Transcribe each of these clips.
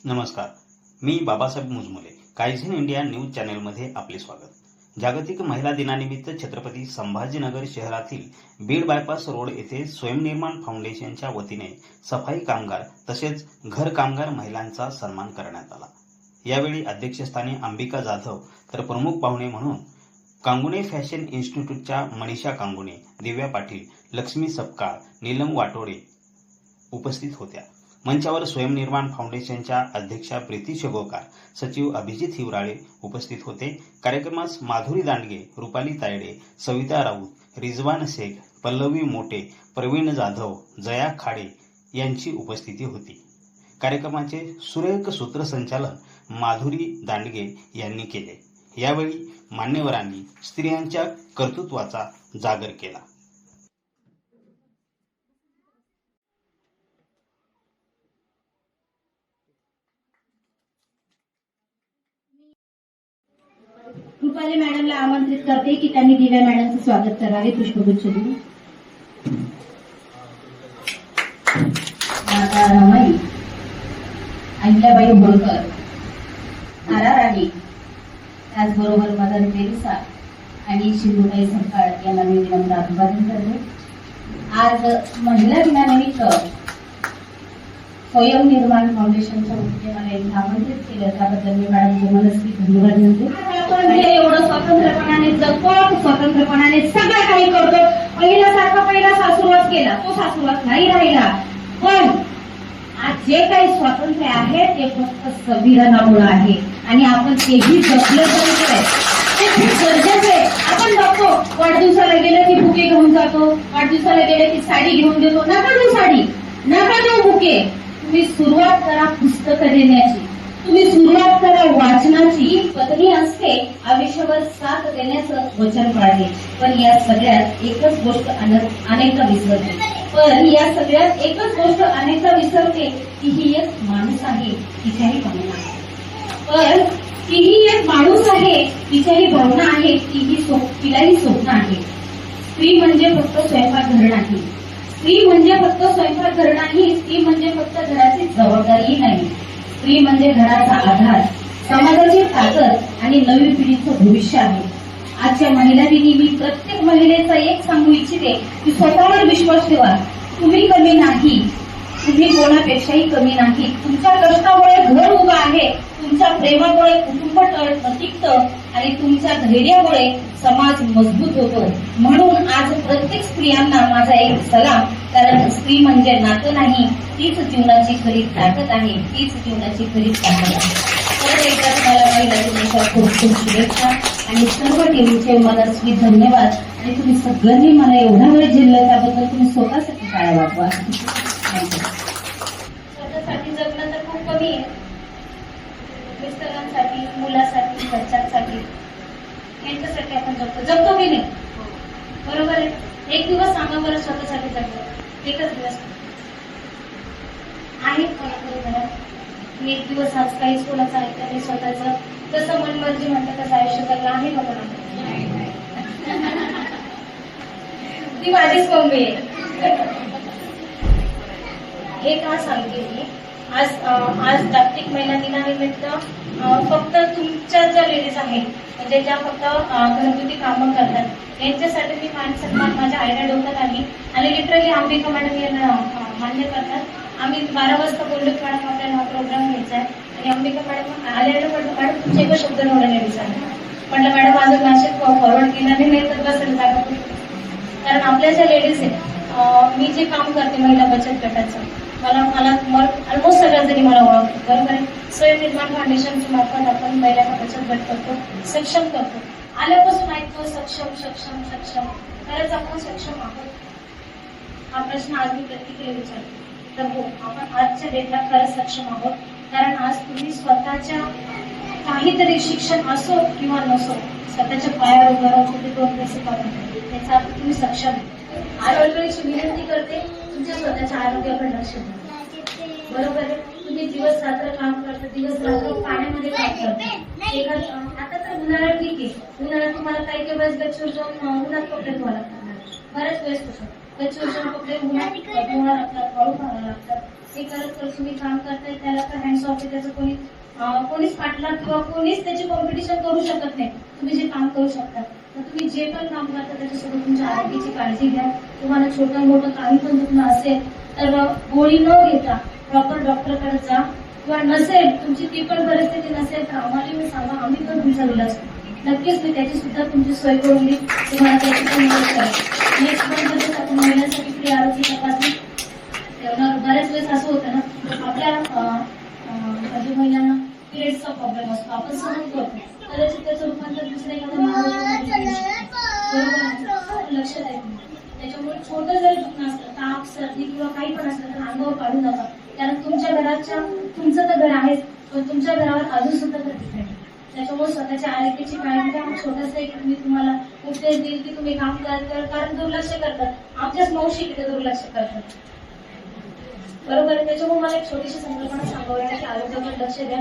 नमस्कार, मी Babasaheb Mujmule. Kaizen India news चॅनलमध्ये आपले स्वागत. जागतिक महिला दिनानिमित्त छत्रपती संभाजीनगर शहरातील बीड बायपास रोड येथे स्वयंनिर्माण फाउंडेशनच्या वतीने सफाई कामगार तसेच घर कामगार महिलांचा सन्मान करण्यात आला. यावेळी अध्यक्षस्थानी अंबिका जाधव तर प्रमुख पाहुणे म्हणून कांगुणे फॅशन इन्स्टिट्यूटच्या मनीषा कांगुणे, दिव्या पाटील, लक्ष्मी सपकाळ, नीलम वाटोडे उपस्थित होत्या. मंचावर स्वयंनिर्माण फाउंडेशनच्या अध्यक्षा प्रीती शेगोकार, सचिव अभिजित हिवराळे उपस्थित होते. कार्यक्रमास माधुरी दांडगे, रुपाली तायडे, सविता राऊत, रिजवान शेख, पल्लवी मोटे, प्रवीण जाधव, जया खाडे यांची उपस्थिती होती. कार्यक्रमाचे सुरेख सूत्रसंचालन माधुरी दांडगे यांनी केले. यावेळी मान्यवरांनी स्त्रियांच्या कर्तृत्वाचा जागर केला. रुपाली मॅडमला आमंत्रित करते की त्यांनी दिव्या मॅडमचे स्वागत करावे. पुष्पगुच्छ देऊन माता रमाई, अहिल्याबाई होळकर, तारा राणी, त्याचबरोबर मदर तेरेसा आणि शिंदूबाई सपकाळ यांना मी विनम्र अभिवादन करते. आज महिला दिनानिमित्त स्वयंनिर्माण फाउंडेशनच्या वतीने मला इथे आमंत्रित केलं, त्याबद्दल मी मॅडमचे मनस्वी धन्यवाद देते. आपण एवढं स्वतंत्रपणाने जगतो, स्वतंत्रपणाने सगळं काही करतो. पहिला सासूरवास केला, तो सासूरवास नाही राहिला. पण आज जे काही स्वातंत्र्य आहे ते फक्त संविधानामुळे आहे आणि आपण तेही जपलं पाहिजे. ते खूप गरजेचं आहे. आपण बघतो वाढदिवसाला गेलं की बुके घेऊन जातो, वाढदिवसाला गेलं की साडी घेऊन देतो. नका देऊ साडी, नका देऊ बुके. तुम्ही सुरुवात करा पुस्तकं देण्याची, तुम्ही सुरुवात करा वाचनाची. पत्नी असते आयुष्यभर साथ देण्याचं वचन पाळते, पण या सगळ्यात एकच गोष्ट अनेकदा विसरते. की ही एक माणूस आहे, तिच्याही भावना आहे. पण तीही एक माणूस आहे, तिच्याही भावना आहे, तिलाही स्वप्न आहे. स्त्री म्हणजे फक्त स्वयंपाकघर नाही, स्त्री म्हणजे फक्त स्वयंपाकघर नाही, स्त्री म्हणजे फक्त घराची जबाबदारी नाही. स्त्री म्हणजे घराचा आधार, समाजाची ताकद आणि नवी पिढीचं भविष्य आहे. आजच्या महिला दिनी मी प्रत्येक महिलेचा एक सांगू इच्छिते की स्वतःवर विश्वास ठेवा. तुम्ही कमी नाही, तुम्ही कोणापेक्षाही कमी नाही. तुमच्या कष्टामुळे घर उभं आहे, तुमच्या प्रेमामुळे कुटुंब टिकतं आणि तुमच्या धैर्यामुळे समाज मजबूत होतो. म्हणून आज प्रत्येक स्त्रियांना माझा एक सलाम, कारण स्त्री म्हणजे नातं नाही, तीच जीवनाची खरी ताकद आहे, तीच जीवनाची खरी ताकद आहे. तर एकदा तुम्हाला महिला दिनाच्या खूप खूप शुभेच्छा आणि सर्व टीमचे मनस्वी धन्यवाद. आणि तुम्ही सगळ्यांनी मला एवढा वेळ झेललं त्याबद्दल तुम्ही स्वतःसाठी काय वाटवा. स्वतःसाठी जगणं तर खूप कमी आहे. मिस्टरांसाठी, मुलासाठी, घरच्यांसाठी, यांच्यासाठी आपण जगतो की नाही? बरोबर आहे. एक दिवस सांगा बरं स्वतःसाठी जगतो, एकच दिवस आहे. मी एक दिवस आज काहीच कोणाचं ऐकलं नाही, स्वतःचं जसं मनमर्जी म्हणतं तसं आयुष्य जगलं आहे का कोणाला? ती माझीच कमी आहे. हे का सांगते मी? आज जागतिक महिला दिनानिमित्त फक्त तुमच्या ज्या लेडीज आहेत, म्हणजे ज्या फक्त घरगुती कामं करतात, यांच्यासाठी मी मान सन्मान माझ्या आईला डोक्यात आली आणि लिटरली अंबिका मॅडम यांना मान्य करतात. आम्ही 12 वाजता बोललो की मॅडम आपल्याला हा प्रोग्राम घ्यायचा आहे आणि अंबिका मॅडम आल्याला म्हटलं मॅडम तुमचे एकच शब्द नवऱ्याने विचारलं. म्हटलं मॅडम माझं नाशिक फॉरवर्ड केलं नाही तर बसेल जागा. कारण आपल्या ज्या लेडीज आहेत, मी जे काम करते महिला बचत गटाचं, मला ऑलमोस्ट सगळ्या जणी मला ओळखतो. बरोबर आहे. स्वयंनिर्माण फाउंडेशनच्या मार्फत आपण महिलांना बचत गट करतो, सक्षम करतो. आल्यापासून ऐकतो सक्षम सक्षम सक्षम. खरंच आपण सक्षम आहोत? हा प्रश्न आज मी प्रत्येकाला विचारतो. तर हो, आपण आजच्या डेटला खरंच सक्षम आहोत. कारण आज तुम्ही स्वतःच्या काहीतरी शिक्षण असो किंवा नसो, स्वतःच्या पायावर उभं राहून कुठे 2 पैसे कमवतो, त्याचा तुम्ही सक्षम आहे. आरोग्याची विनंती करते, तुमच्या स्वतःच्या आरोग्याकडे लक्ष द्या. बरोबर आहे. तुम्ही दिवस रात्र काम करता, दिवस रात्र पाण्यामध्ये काम करता. आता तर उन्हाळा ठीक आहे, उन्हाळ्यात तुम्हाला काही वेळेस गच्चीवर जाऊन उन्हात कपडे धुवायला लागतात, बऱ्याच वेळेस होतं. गच्चीवरचे कपडे धुवा लागतात, वाळू घालावं लागतात. हे करत तुम्ही काम करताय त्याला तर हँड्स ऑफ त्याचं कोणीच पाठलाग किंवा कोणीच त्याची कॉम्पिटिशन करू शकत नाही. तुम्ही जे काम करू शकता तर तुम्ही जे पण काम करता त्याच्यासोबत तुमच्या आरोग्याची काळजी घ्या. तुम्हाला छोटं मोठं काही पण दुखणं असेल तर गोळी न घेता प्रॉपर डॉक्टरकडे जा, किंवा नसेल तुमची ती पण परिस्थिती नसेल तर आम्हाला मी सांगा, आम्ही पण तुमचा इलाज करू. नक्कीच मी त्याची सुद्धा तुमची सोय करून देईन, तुम्हाला त्याची पण मदत करेन. नेक्स्ट पण आपण महिलांसाठी फ्री आरोग्य तपासणी ठेवणार. बऱ्याच वेळेस असं होतं ना, आपल्या म्हणजे महिलांना पिरियड्सचा प्रॉब्लेम असतो, आपण सहन करतो, कदाचित त्याचं रूपांतर दुसऱ्या एखाद्या बरोबर लक्ष द्यायचं. त्याच्यामुळे छोटं जरी दुखणं असलं, ताप सर्दी किंवा काही पण असलं तर अंगावर काढू नका, कारण तुमचं तर घर आहेच, पण तुमच्या घरावर अजून सुद्धा घर दिसत. त्याच्यामुळे स्वतःच्या आरोग्याची काळजी घ्या. छोटंसं एक मी तुम्हाला उपदेश देईल की तुम्ही काम करतात कारण दुर्लक्ष करतात, आमच्याच मावशी तिथे दुर्लक्ष करतात, बरोबर. त्याच्यामुळे मला एक छोटीशी संकल्पना सांगावी की आरोग्याकडे लक्ष द्या.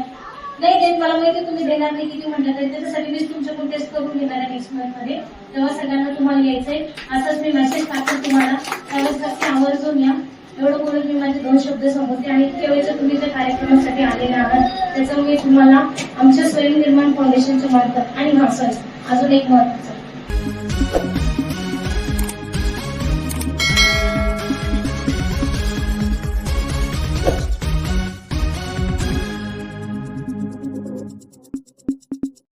नाही देत मला माहिती तुम्ही देणार नाही किती म्हटलं तरी, त्याच्यासाठी मीच तुमच्याकडून टेस्ट करून घेणार आहे नेक्स्ट मंथ मध्ये, तेव्हा सगळ्यांना तुम्हाला यायचंय. असंच मी मेसेज टाकतो तुम्हाला, त्यावेळेस नक्की आवर्जून या. एवढं बोलून मी माझे 2 शब्द सांगते. आणि इतक्या वेळेच्या तुम्ही ज्या कार्यक्रमासाठी आलेले आहात त्याचं मी तुम्हाला आमच्या स्वयंनिर्माण फाउंडेशनच्या मार्फत आणि अजून एक महत्वाचं